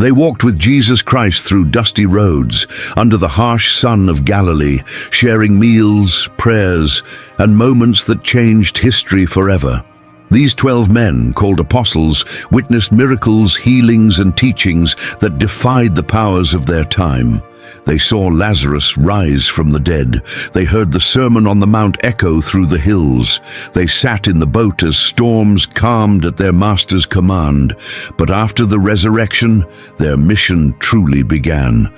They walked with Jesus Christ through dusty roads, under the harsh sun of Galilee, sharing meals, prayers, and moments that changed history forever. These 12 men, called apostles, witnessed miracles, healings, and teachings that defied the powers of their time. They saw Lazarus rise from the dead. They heard the Sermon on the Mount echo through the hills. They sat in the boat as storms calmed at their master's command. But after the resurrection, their mission truly began.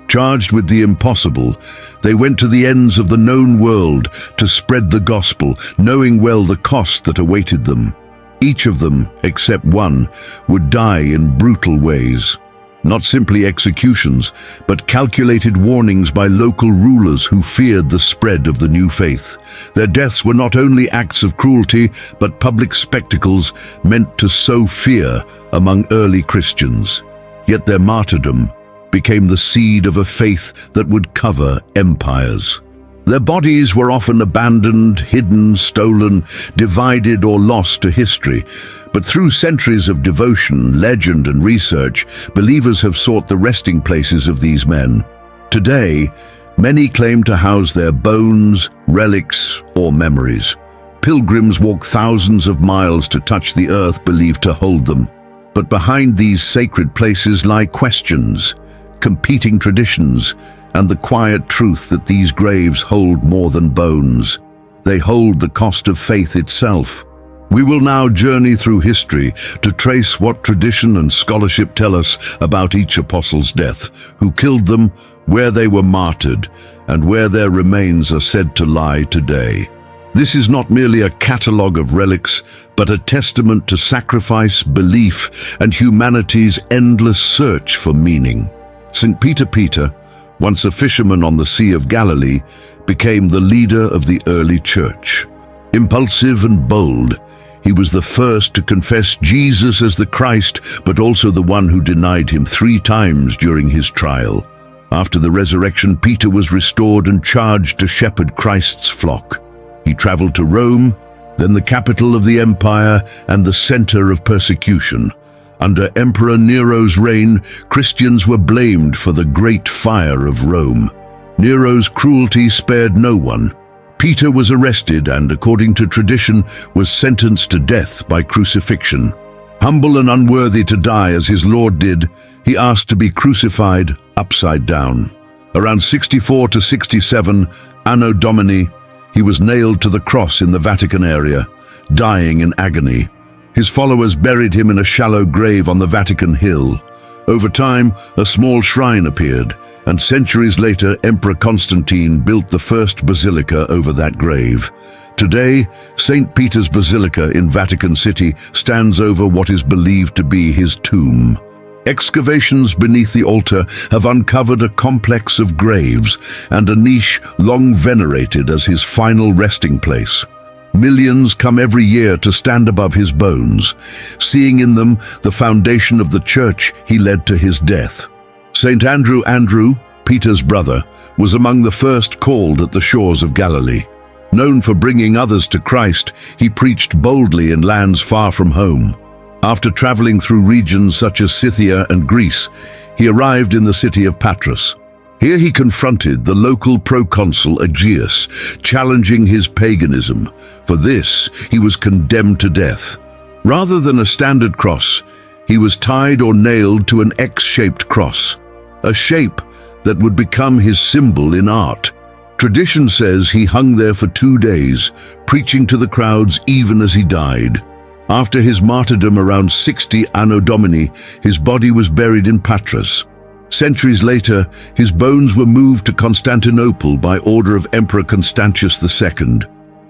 Charged with the impossible, they went to the ends of the known world to spread the gospel, knowing well the cost that awaited them. Each of them, except one, would die in brutal ways. Not simply executions, but calculated warnings by local rulers who feared the spread of the new faith. Their deaths were not only acts of cruelty, but public spectacles meant to sow fear among early Christians. Yet their martyrdom became the seed of a faith that would cover empires. Their bodies were often abandoned, hidden, stolen, divided, or lost to history. But through centuries of devotion, legend, and research, believers have sought the resting places of these men. Today, many claim to house their bones, relics, or memories. Pilgrims walk thousands of miles to touch the earth believed to hold them. But behind these sacred places lie questions, competing traditions, and the quiet truth that these graves hold more than bones. They hold the cost of faith itself. We will now journey through history to trace what tradition and scholarship tell us about each apostle's death, who killed them, where they were martyred, and where their remains are said to lie today. This is not merely a catalogue of relics, but a testament to sacrifice, belief, and humanity's endless search for meaning. St. Peter, once a fisherman on the Sea of Galilee, became the leader of the early church. Impulsive and bold, he was the first to confess Jesus as the Christ, but also the one who denied him 3 times during his trial. After the resurrection, Peter was restored and charged to shepherd Christ's flock. He traveled to Rome, then the capital of the empire and the center of persecution. Under Emperor Nero's reign, Christians were blamed for the Great Fire of Rome. Nero's cruelty spared no one. Peter was arrested and, according to tradition, was sentenced to death by crucifixion. Humble and unworthy to die as his Lord did, he asked to be crucified upside down. Around 64 to 67, Anno Domini, he was nailed to the cross in the Vatican area, dying in agony. His followers buried him in a shallow grave on the Vatican Hill. Over time, a small shrine appeared, and centuries later, Emperor Constantine built the first basilica over that grave. Today, St. Peter's Basilica in Vatican City stands over what is believed to be his tomb. Excavations beneath the altar have uncovered a complex of graves and a niche long venerated as his final resting place. Millions come every year to stand above his bones, seeing in them the foundation of the church he led to his death. St. Andrew, Peter's brother, was among the first called at the shores of Galilee. Known for bringing others to Christ, he preached boldly in lands far from home. After traveling through regions such as Scythia and Greece, he arrived in the city of Patras. Here he confronted the local proconsul Aegeus, challenging his paganism. For this, he was condemned to death. Rather than a standard cross, he was tied or nailed to an X-shaped cross, a shape that would become his symbol in art. Tradition says he hung there for 2 days, preaching to the crowds even as he died. After his martyrdom around 60 Anno Domini, his body was buried in Patras. Centuries later, his bones were moved to Constantinople by order of Emperor Constantius II.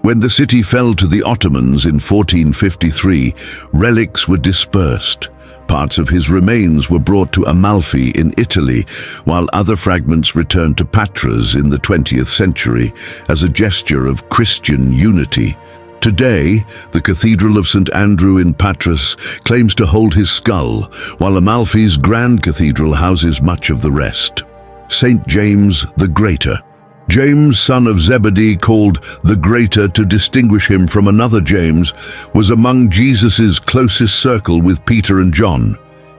When the city fell to the Ottomans in 1453, relics were dispersed. Parts of his remains were brought to Amalfi in Italy, while other fragments returned to Patras in the 20th century as a gesture of Christian unity. Today, the Cathedral of St. Andrew in Patras claims to hold his skull, while Amalfi's Grand Cathedral houses much of the rest. St. James the Greater. James, son of Zebedee, called the Greater to distinguish him from another James, was among Jesus's closest circle with Peter and John.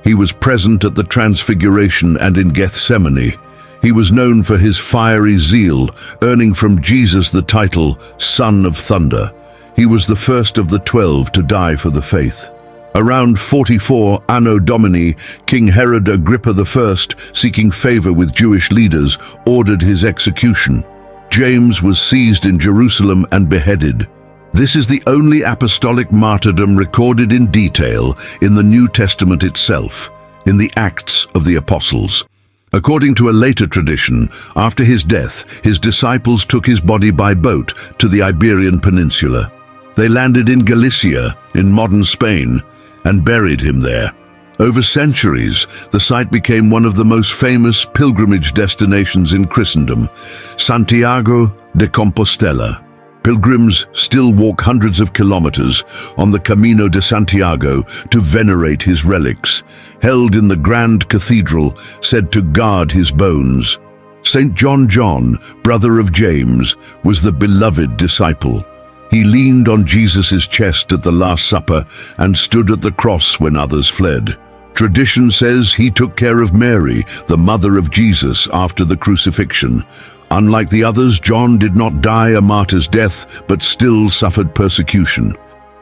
He was present at the Transfiguration and in Gethsemane. He was known for his fiery zeal, earning from Jesus the title Son of Thunder. He was the first of the 12 to die for the faith. Around 44 Anno Domini, King Herod Agrippa I, seeking favor with Jewish leaders, ordered his execution. James was seized in Jerusalem and beheaded. This is the only apostolic martyrdom recorded in detail in the New Testament itself, in the Acts of the Apostles. According to a later tradition, after his death, his disciples took his body by boat to the Iberian Peninsula. They landed in Galicia, in modern Spain, and buried him there. Over centuries, the site became one of the most famous pilgrimage destinations in Christendom, Santiago de Compostela. Pilgrims still walk hundreds of kilometers on the Camino de Santiago to venerate his relics, held in the grand cathedral said to guard his bones. St. John, brother of James, was the beloved disciple. He leaned on Jesus' chest at the Last Supper and stood at the cross when others fled. Tradition says he took care of Mary, the mother of Jesus, after the crucifixion. Unlike the others, John did not die a martyr's death, but still suffered persecution.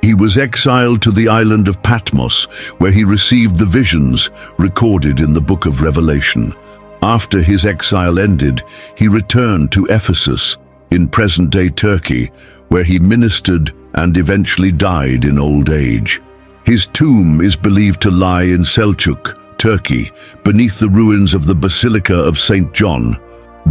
He was exiled to the island of Patmos, where he received the visions recorded in the book of Revelation. After his exile ended, he returned to Ephesus, in present-day Turkey, where he ministered and eventually died in old age. His tomb is believed to lie in Selçuk, Turkey, beneath the ruins of the Basilica of St. John.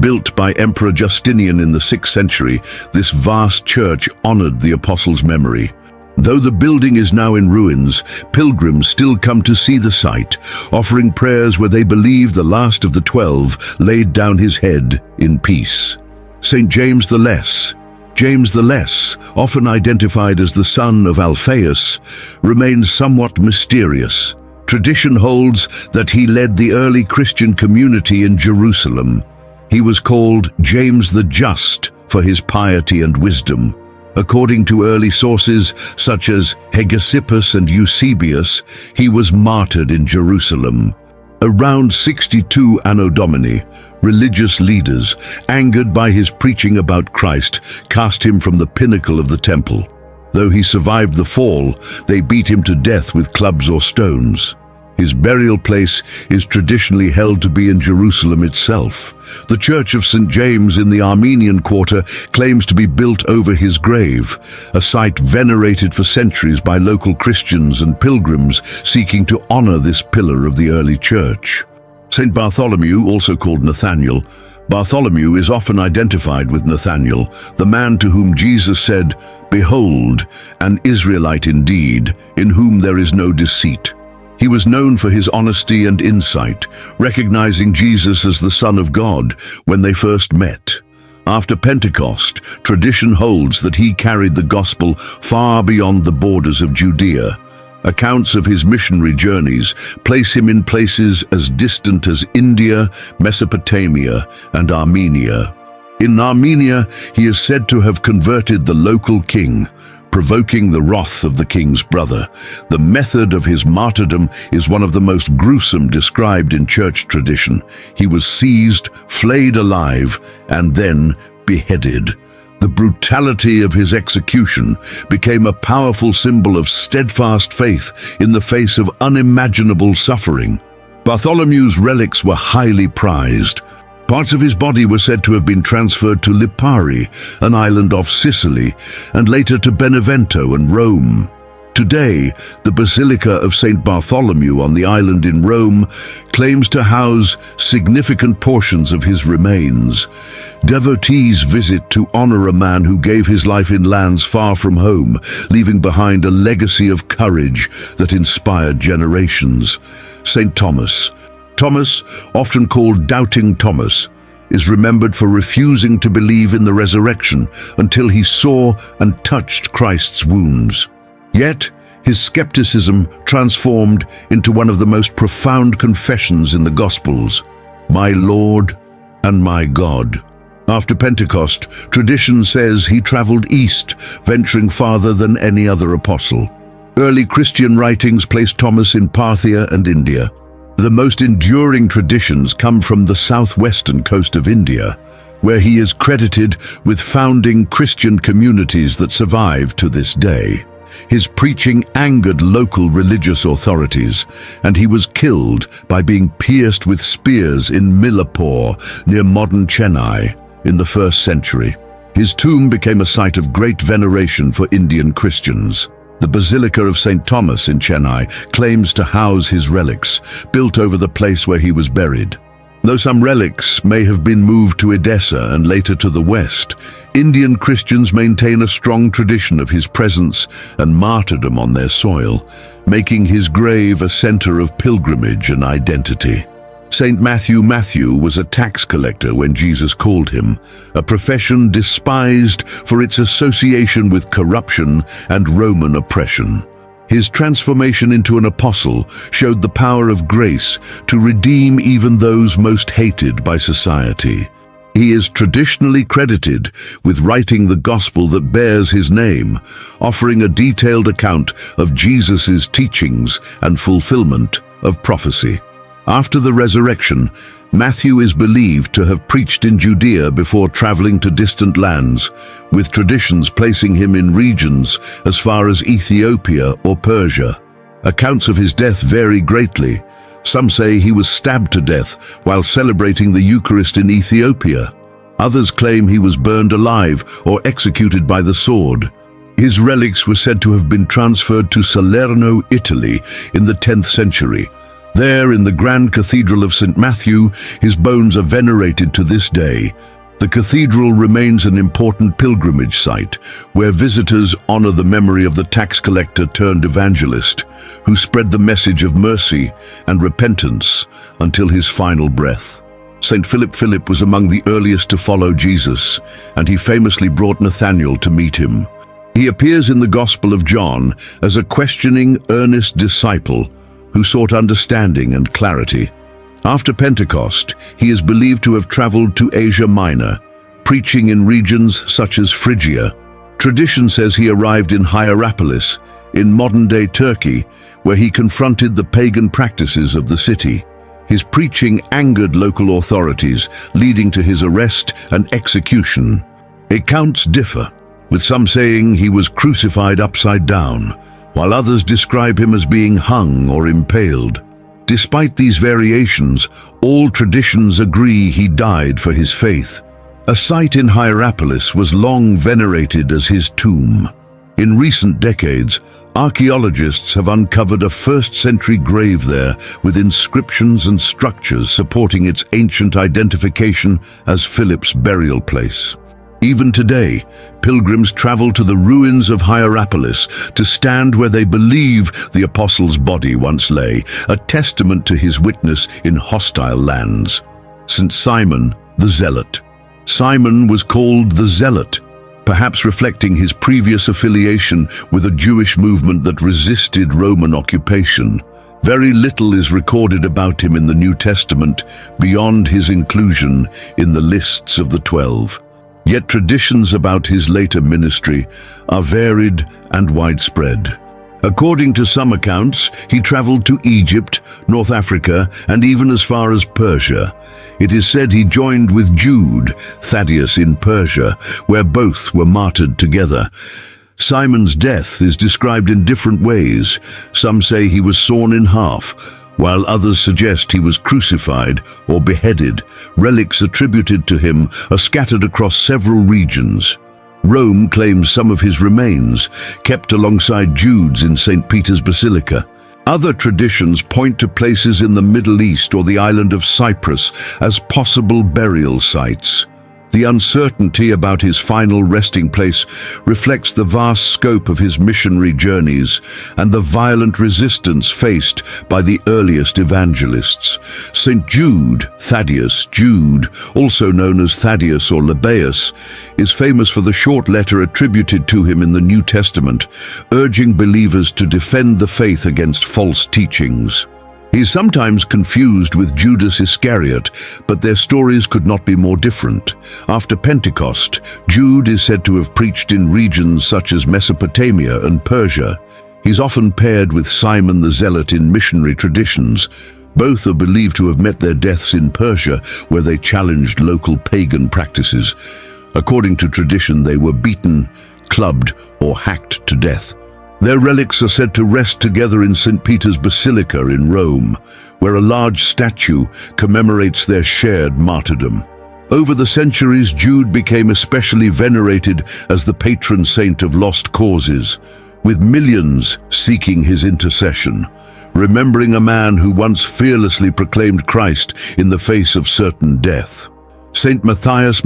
Built by Emperor Justinian in the 6th century, this vast church honored the apostles' memory. Though the building is now in ruins, pilgrims still come to see the site, offering prayers where they believe the last of the 12 laid down his head in peace. St. James the Less. James the Less, often identified as the son of Alphaeus, remains somewhat mysterious. Tradition holds that he led the early Christian community in Jerusalem. He was called James the Just for his piety and wisdom. According to early sources such as Hegesippus and Eusebius, he was martyred in Jerusalem. Around 62 Anno Domini, religious leaders, angered by his preaching about Christ, cast him from the pinnacle of the temple. Though he survived the fall, they beat him to death with clubs or stones. His burial place is traditionally held to be in Jerusalem itself. The Church of St. James in the Armenian quarter claims to be built over his grave, a site venerated for centuries by local Christians and pilgrims seeking to honor this pillar of the early church. St. Bartholomew, also called Nathaniel, Bartholomew is often identified with Nathaniel, the man to whom Jesus said, "Behold, an Israelite indeed, in whom there is no deceit." He was known for his honesty and insight, recognizing Jesus as the Son of God when they first met. After Pentecost, tradition holds that he carried the gospel far beyond the borders of Judea. Accounts of his missionary journeys place him in places as distant as India, Mesopotamia, and Armenia. In Armenia, he is said to have converted the local king, provoking the wrath of the king's brother. The method of his martyrdom is one of the most gruesome described in church tradition. He was seized, flayed alive, and then beheaded. The brutality of his execution became a powerful symbol of steadfast faith in the face of unimaginable suffering. Bartholomew's relics were highly prized. Parts of his body were said to have been transferred to Lipari, an island off Sicily, and later to Benevento and Rome. Today, the Basilica of St. Bartholomew on the island in Rome claims to house significant portions of his remains. Devotees visit to honor a man who gave his life in lands far from home, leaving behind a legacy of courage that inspired generations. St. Thomas. Thomas, often called Doubting Thomas, is remembered for refusing to believe in the resurrection until he saw and touched Christ's wounds. Yet, his skepticism transformed into one of the most profound confessions in the Gospels, "My Lord and my God." After Pentecost, tradition says he traveled east, venturing farther than any other apostle. Early Christian writings place Thomas in Parthia and India. The most enduring traditions come from the southwestern coast of India, where he is credited with founding Christian communities that survive to this day. His preaching angered local religious authorities, and he was killed by being pierced with spears in Milapur, near modern Chennai, in the 1st century. His tomb became a site of great veneration for Indian Christians. The Basilica of St. Thomas in Chennai claims to house his relics, built over the place where he was buried. Though some relics may have been moved to Edessa and later to the west, Indian Christians maintain a strong tradition of his presence and martyrdom on their soil, making his grave a center of pilgrimage and identity. St. Matthew was a tax collector when Jesus called him, a profession despised for its association with corruption and Roman oppression. His transformation into an apostle showed the power of grace to redeem even those most hated by society. He is traditionally credited with writing the gospel that bears his name, offering a detailed account of Jesus' teachings and fulfillment of prophecy. After the resurrection, Matthew is believed to have preached in Judea before traveling to distant lands, with traditions placing him in regions as far as Ethiopia or Persia. Accounts of his death vary greatly. Some say he was stabbed to death while celebrating the Eucharist in Ethiopia. Others claim he was burned alive or executed by the sword. His relics were said to have been transferred to Salerno, Italy, in the 10th century. There, in the Grand Cathedral of St. Matthew, his bones are venerated to this day. The cathedral remains an important pilgrimage site, where visitors honor the memory of the tax collector turned evangelist, who spread the message of mercy and repentance until his final breath. St. Philip was among the earliest to follow Jesus, and he famously brought Nathanael to meet him. He appears in the Gospel of John as a questioning, earnest disciple who sought understanding and clarity. After Pentecost, he is believed to have traveled to Asia Minor, preaching in regions such as Phrygia. Tradition says he arrived in Hierapolis, in modern-day Turkey, where he confronted the pagan practices of the city. His preaching angered local authorities, leading to his arrest and execution. Accounts differ, with some saying he was crucified upside down, while others describe him as being hung or impaled. Despite these variations, all traditions agree he died for his faith. A site in Hierapolis was long venerated as his tomb. In recent decades, archaeologists have uncovered a 1st-century grave there with inscriptions and structures supporting its ancient identification as Philip's burial place. Even today, pilgrims travel to the ruins of Hierapolis to stand where they believe the apostle's body once lay, a testament to his witness in hostile lands. St. Simon the Zealot. Simon was called the Zealot, perhaps reflecting his previous affiliation with a Jewish movement that resisted Roman occupation. Very little is recorded about him in the New Testament beyond his inclusion in the lists of the 12. Yet traditions about his later ministry are varied and widespread. According to some accounts, he traveled to Egypt, North Africa, and even as far as Persia. It is said he joined with Jude, Thaddeus in Persia, where both were martyred together. Simon's death is described in different ways. Some say he was sawn in half, while others suggest he was crucified or beheaded. Relics attributed to him are scattered across several regions. Rome claims some of his remains, kept alongside Jude's in St. Peter's Basilica. Other traditions point to places in the Middle East or the island of Cyprus as possible burial sites. The uncertainty about his final resting place reflects the vast scope of his missionary journeys and the violent resistance faced by the earliest evangelists. St. Jude, Thaddeus, Jude, also known as Thaddeus or Lebbaeus, is famous for the short letter attributed to him in the New Testament, urging believers to defend the faith against false teachings. He is sometimes confused with Judas Iscariot, but their stories could not be more different. After Pentecost, Jude is said to have preached in regions such as Mesopotamia and Persia. He's often paired with Simon the Zealot in missionary traditions, Both are believed to have met their deaths in Persia, where they challenged local pagan practices. According to tradition, they were beaten, clubbed, or hacked to death. Their relics are said to rest together in St. Peter's Basilica in Rome, where a large statue commemorates their shared martyrdom. Over the centuries, Jude became especially venerated as the patron saint of lost causes, with millions seeking his intercession, remembering a man who once fearlessly proclaimed Christ in the face of certain death. Saint Matthias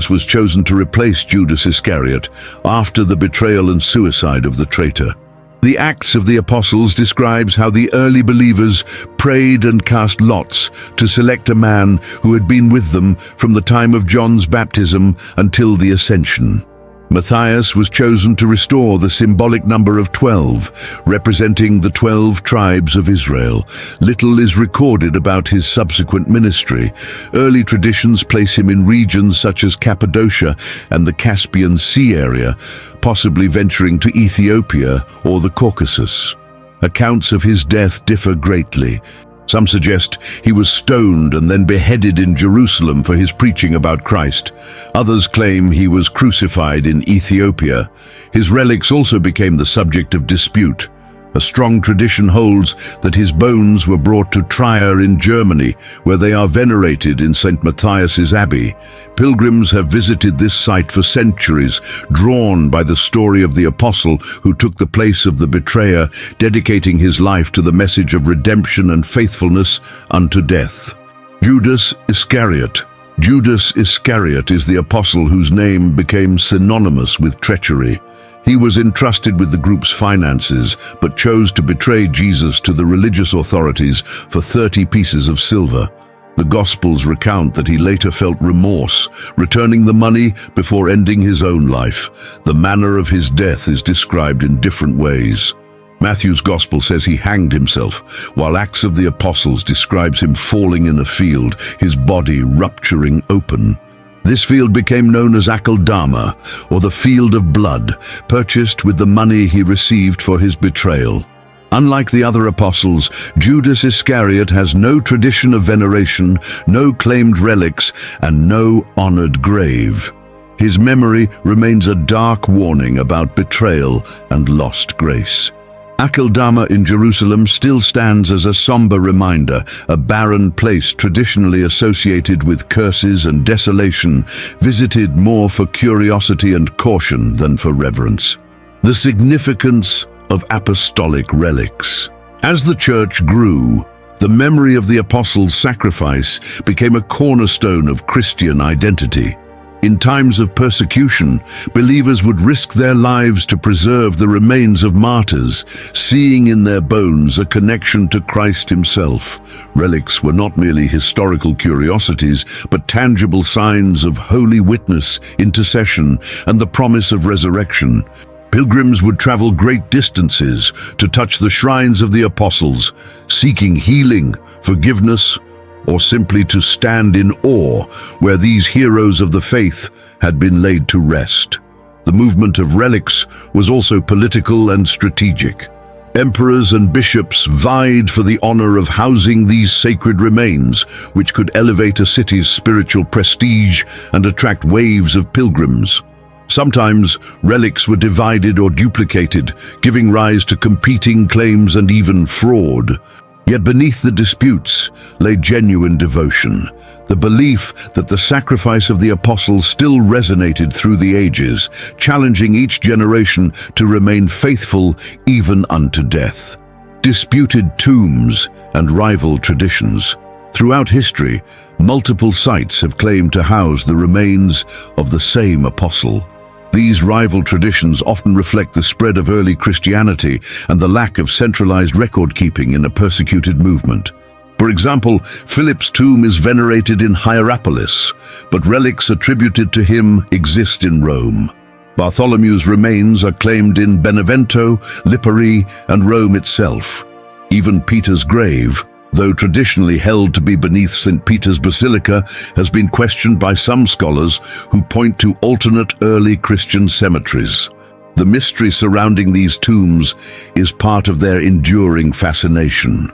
was chosen to replace Judas Iscariot after the betrayal and suicide of the traitor. The Acts of the Apostles describes how the early believers prayed and cast lots to select a man who had been with them from the time of John's baptism until the Ascension. Matthias was chosen to restore the symbolic number of 12, representing the 12 tribes of Israel. Little is recorded about his subsequent ministry. Early traditions place him in regions such as Cappadocia and the Caspian Sea area, possibly venturing to Ethiopia or the Caucasus. Accounts of his death differ greatly. Some suggest he was stoned and then beheaded in Jerusalem for his preaching about Christ. Others claim he was crucified in Ethiopia. His relics also became the subject of dispute. A strong tradition holds that his bones were brought to Trier in Germany, where they are venerated in St. Matthias's Abbey. Pilgrims have visited this site for centuries, drawn by the story of the apostle who took the place of the betrayer, dedicating his life to the message of redemption and faithfulness unto death. Judas Iscariot. Judas Iscariot is the apostle whose name became synonymous with treachery. He was entrusted with the group's finances, but chose to betray Jesus to the religious authorities for 30 pieces of silver. The Gospels recount that he later felt remorse, returning the money before ending his own life. The manner of his death is described in different ways. Matthew's Gospel says he hanged himself, while Acts of the Apostles describes him falling in a field, his body rupturing open. This field became known as Akeldama, or the Field of Blood, purchased with the money he received for his betrayal. Unlike the other apostles, Judas Iscariot has no tradition of veneration, no claimed relics, and no honored grave. His memory remains a dark warning about betrayal and lost grace. Akeldama in Jerusalem still stands as a somber reminder, a barren place traditionally associated with curses and desolation, visited more for curiosity and caution than for reverence. The significance of apostolic relics. As the church grew, the memory of the apostles' sacrifice became a cornerstone of Christian identity. In times of persecution, believers would risk their lives to preserve the remains of martyrs, seeing in their bones a connection to Christ himself. Relics were not merely historical curiosities, but tangible signs of holy witness, intercession, and the promise of resurrection. Pilgrims would travel great distances to touch the shrines of the apostles, seeking healing, forgiveness, or simply to stand in awe where these heroes of the faith had been laid to rest. The movement of relics was also political and strategic. Emperors and bishops vied for the honor of housing these sacred remains, which could elevate a city's spiritual prestige and attract waves of pilgrims. Sometimes relics were divided or duplicated, giving rise to competing claims and even fraud. Yet beneath the disputes lay genuine devotion, the belief that the sacrifice of the apostles still resonated through the ages, challenging each generation to remain faithful even unto death. Disputed tombs and rival traditions. Throughout history, multiple sites have claimed to house the remains of the same apostle. These rival traditions often reflect the spread of early Christianity and the lack of centralized record-keeping in a persecuted movement. For example, Philip's tomb is venerated in Hierapolis, but relics attributed to him exist in Rome. Bartholomew's remains are claimed in Benevento, Lipari, and Rome itself. Even Peter's grave, though traditionally held to be beneath St. Peter's Basilica, has been questioned by some scholars who point to alternate early Christian cemeteries. The mystery surrounding these tombs is part of their enduring fascination.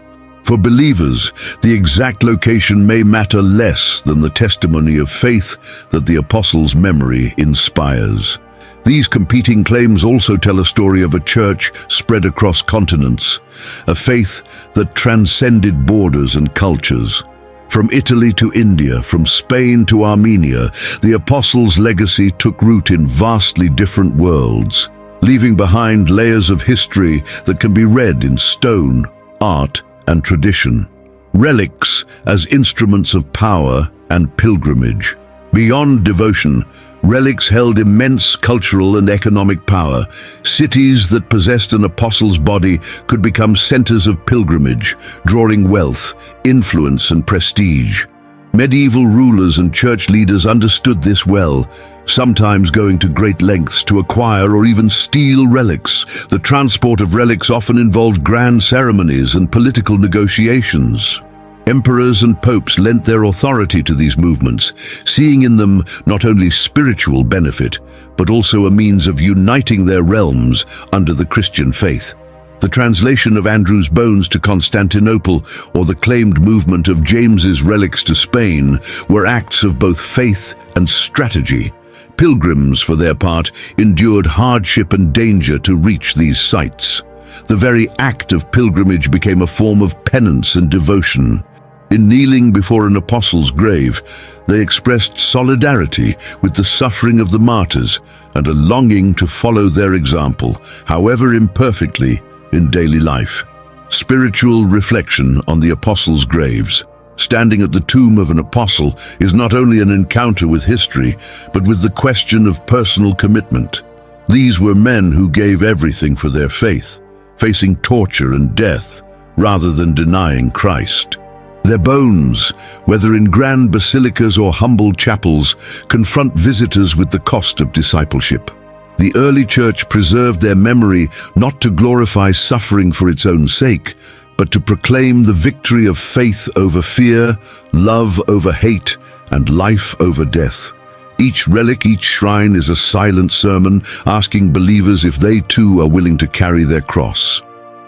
For believers, the exact location may matter less than the testimony of faith that the apostles' memory inspires. These competing claims also tell a story of a church spread across continents, a faith that transcended borders and cultures. From Italy to India, from Spain to Armenia, the apostles' legacy took root in vastly different worlds, leaving behind layers of history that can be read in stone, art, and tradition. Relics as instruments of power and pilgrimage. Beyond devotion, relics held immense cultural and economic power. Cities that possessed an apostle's body could become centers of pilgrimage, drawing wealth, influence, and prestige. Medieval rulers and church leaders understood this well, sometimes going to great lengths to acquire or even steal relics. The transport of relics often involved grand ceremonies and political negotiations. Emperors and popes lent their authority to these movements, seeing in them not only spiritual benefit, but also a means of uniting their realms under the Christian faith. The translation of Andrew's bones to Constantinople or the claimed movement of James's relics to Spain were acts of both faith and strategy. Pilgrims, for their part, endured hardship and danger to reach these sites. The very act of pilgrimage became a form of penance and devotion. In kneeling before an apostle's grave, they expressed solidarity with the suffering of the martyrs and a longing to follow their example, however imperfectly, in daily life. Spiritual reflection on the apostles' graves. Standing at the tomb of an apostle is not only an encounter with history, but with the question of personal commitment. These were men who gave everything for their faith, facing torture and death, rather than denying Christ. Their bones, whether in grand basilicas or humble chapels, confront visitors with the cost of discipleship. The early church preserved their memory not to glorify suffering for its own sake, but to proclaim the victory of faith over fear, love over hate, and life over death. Each relic, each shrine is a silent sermon, asking believers if they too are willing to carry their cross.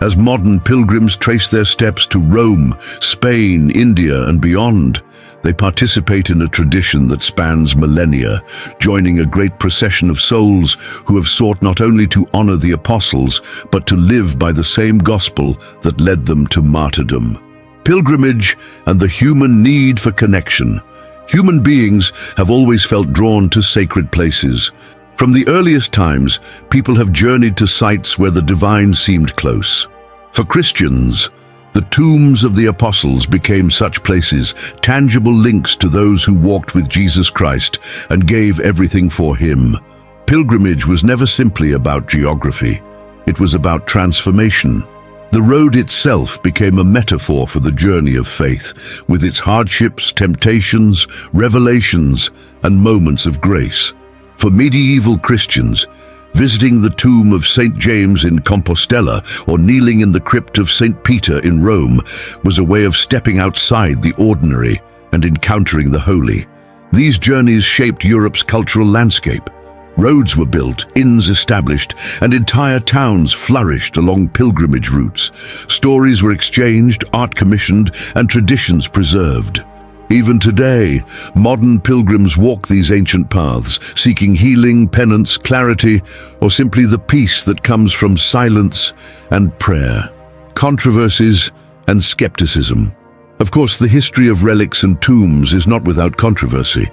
As modern pilgrims trace their steps to Rome, Spain, India, and beyond, they participate in a tradition that spans millennia, joining a great procession of souls who have sought not only to honor the apostles, but to live by the same gospel that led them to martyrdom. Pilgrimage and the human need for connection. Human beings have always felt drawn to sacred places. From the earliest times, people have journeyed to sites where the divine seemed close. For Christians, the tombs of the apostles became such places, tangible links to those who walked with Jesus Christ and gave everything for him. Pilgrimage was never simply about geography. It was about transformation. The road itself became a metaphor for the journey of faith, with its hardships, temptations, revelations, and moments of grace. For medieval Christians, visiting the tomb of St. James in Compostela or kneeling in the crypt of St. Peter in Rome was a way of stepping outside the ordinary and encountering the holy. These journeys shaped Europe's cultural landscape. Roads were built, inns established, and entire towns flourished along pilgrimage routes. Stories were exchanged, art commissioned, and traditions preserved. Even today, modern pilgrims walk these ancient paths, seeking healing, penance, clarity, or simply the peace that comes from silence and prayer. Controversies and skepticism. Of course, the history of relics and tombs is not without controversy.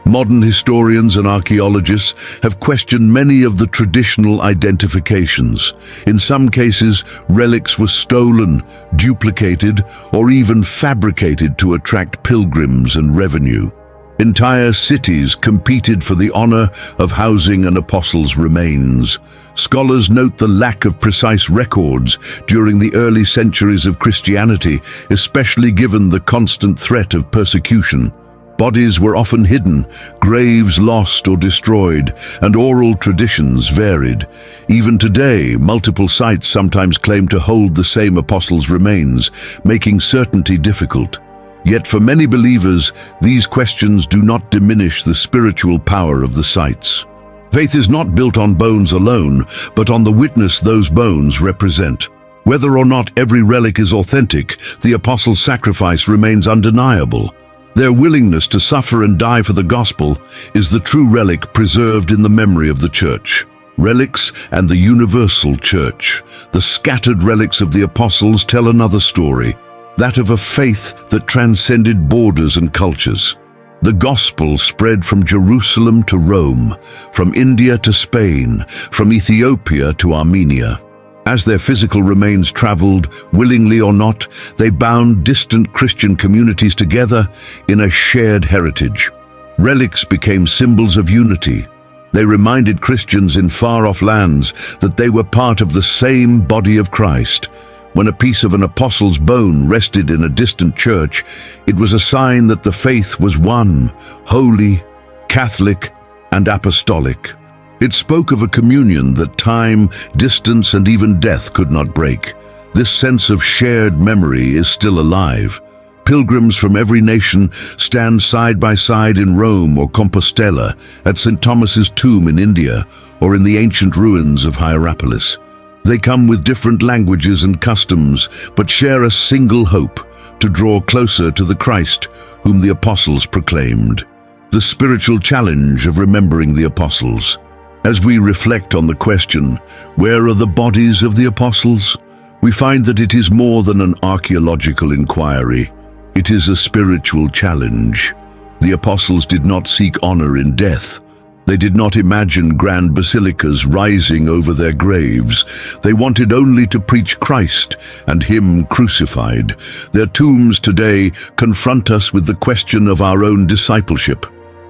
Modern historians and archaeologists have questioned many of the traditional identifications. In some cases, relics were stolen, duplicated, or even fabricated to attract pilgrims and revenue. Entire cities competed for the honor of housing an apostle's remains. Scholars note the lack of precise records during the early centuries of Christianity, especially given the constant threat of persecution. Bodies were often hidden, graves lost or destroyed, and oral traditions varied. Even today, multiple sites sometimes claim to hold the same apostles' remains, making certainty difficult. Yet for many believers, these questions do not diminish the spiritual power of the sites. Faith is not built on bones alone, but on the witness those bones represent. Whether or not every relic is authentic, the apostles' sacrifice remains undeniable. Their willingness to suffer and die for the gospel is the true relic preserved in the memory of the church. Relics and the universal church. The scattered relics of the apostles tell another story, that of a faith that transcended borders and cultures. The gospel spread from Jerusalem to Rome, from India to Spain, from Ethiopia to Armenia. As their physical remains traveled, willingly or not, they bound distant Christian communities together in a shared heritage. Relics became symbols of unity. They reminded Christians in far-off lands that they were part of the same body of Christ. When a piece of an apostle's bone rested in a distant church, it was a sign that the faith was one, holy, Catholic, and apostolic. It spoke of a communion that time, distance, and even death could not break. This sense of shared memory is still alive. Pilgrims from every nation stand side by side in Rome or Compostela, at St. Thomas's tomb in India, or in the ancient ruins of Hierapolis. They come with different languages and customs, but share a single hope: to draw closer to the Christ whom the apostles proclaimed. The spiritual challenge of remembering the apostles. As we reflect on the question, where are the bodies of the apostles? We find that it is more than an archaeological inquiry. It is a spiritual challenge. The apostles did not seek honor in death. They did not imagine grand basilicas rising over their graves. They wanted only to preach Christ and Him crucified. Their tombs today confront us with the question of our own discipleship.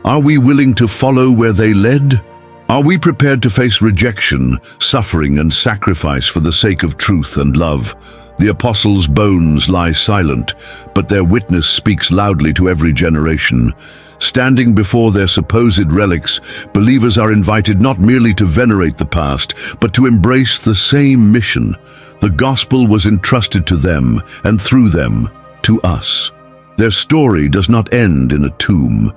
Are we willing to follow where they led? Are we prepared to face rejection, suffering, and sacrifice for the sake of truth and love? The apostles' bones lie silent, but their witness speaks loudly to every generation. Standing before their supposed relics, believers are invited not merely to venerate the past, but to embrace the same mission. The gospel was entrusted to them, and through them, to us. Their story does not end in a tomb.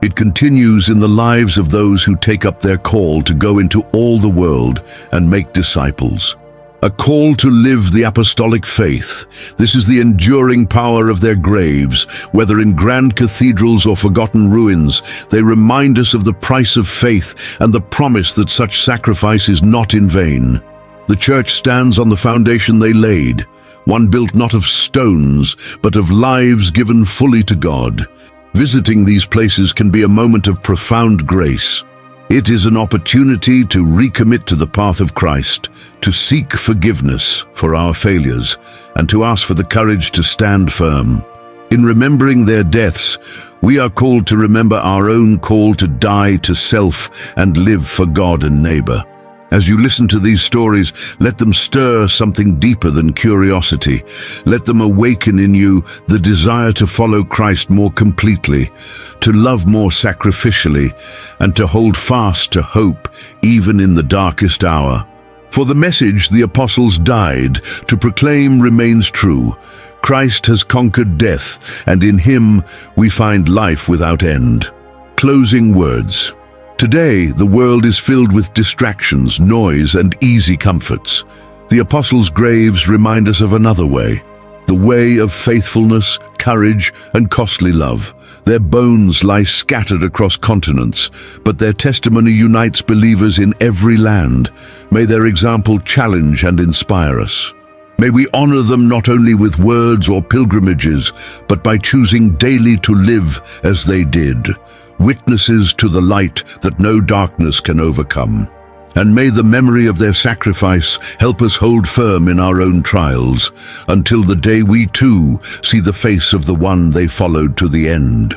It continues in the lives of those who take up their call to go into all the world and make disciples. A call to live the apostolic faith. This is the enduring power of their graves. Whether in grand cathedrals or forgotten ruins, they remind us of the price of faith and the promise that such sacrifice is not in vain. The church stands on the foundation they laid, one built not of stones, but of lives given fully to God. Visiting these places can be a moment of profound grace. It is an opportunity to recommit to the path of Christ, to seek forgiveness for our failures, and to ask for the courage to stand firm. In remembering their deaths, we are called to remember our own call to die to self and live for God and neighbor. As you listen to these stories, let them stir something deeper than curiosity. Let them awaken in you the desire to follow Christ more completely, to love more sacrificially, and to hold fast to hope even in the darkest hour. For the message the apostles died to proclaim remains true. Christ has conquered death, and in Him we find life without end. Closing words. Today, the world is filled with distractions, noise, and easy comforts. The apostles' graves remind us of another way, the way of faithfulness, courage, and costly love. Their bones lie scattered across continents, but their testimony unites believers in every land. May their example challenge and inspire us. May we honor them not only with words or pilgrimages, but by choosing daily to live as they did, witnesses to the light that no darkness can overcome. And may the memory of their sacrifice help us hold firm in our own trials, until the day we too see the face of the one they followed to the end.